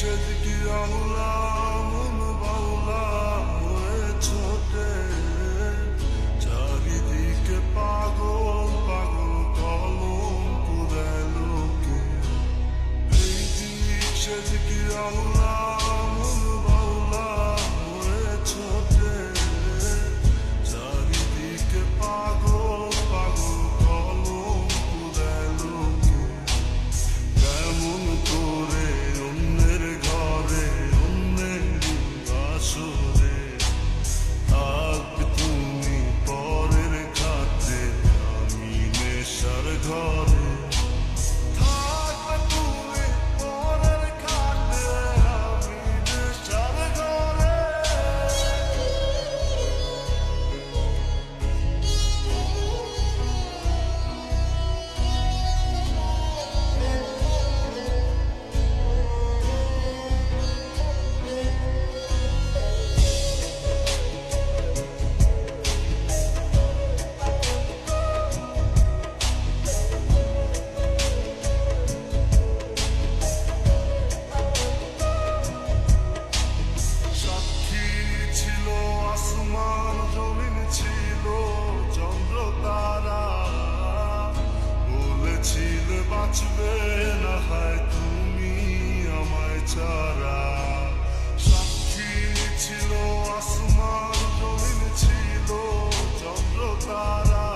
সেদিকে আওলা মন বাউলা হয়ে ছোটে, চারিদিকে পাগল পাগল কলঙ্ক দেয় লোকে। এই দিক সেদিকে আওলা মন বাউলা হয়ে ছোটে, চারিদিকে পাগল পাগল কলঙ্ক দেয় লোকে। কেমন করে অন্যের ঘরে অন্যের বাসরে থাকবে তুমি পরের খাতে, আমি নেশার ঘরে থাকবে তুমি পরের খাতে, আমি নেশার ঘরে। সাক্ষী ছিল আসমান জমিন ছিল চন্দ্র তারা, বলেছিলে বাঁচবে না হয় তুমি আমায় ছাড়া। সাক্ষী ছিল আসমান জমিন ছিল চন্দ্র তারা,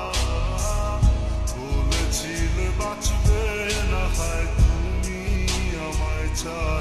বলেছিলে বাঁচবে না হয় তুমি আমায় ছাড়া।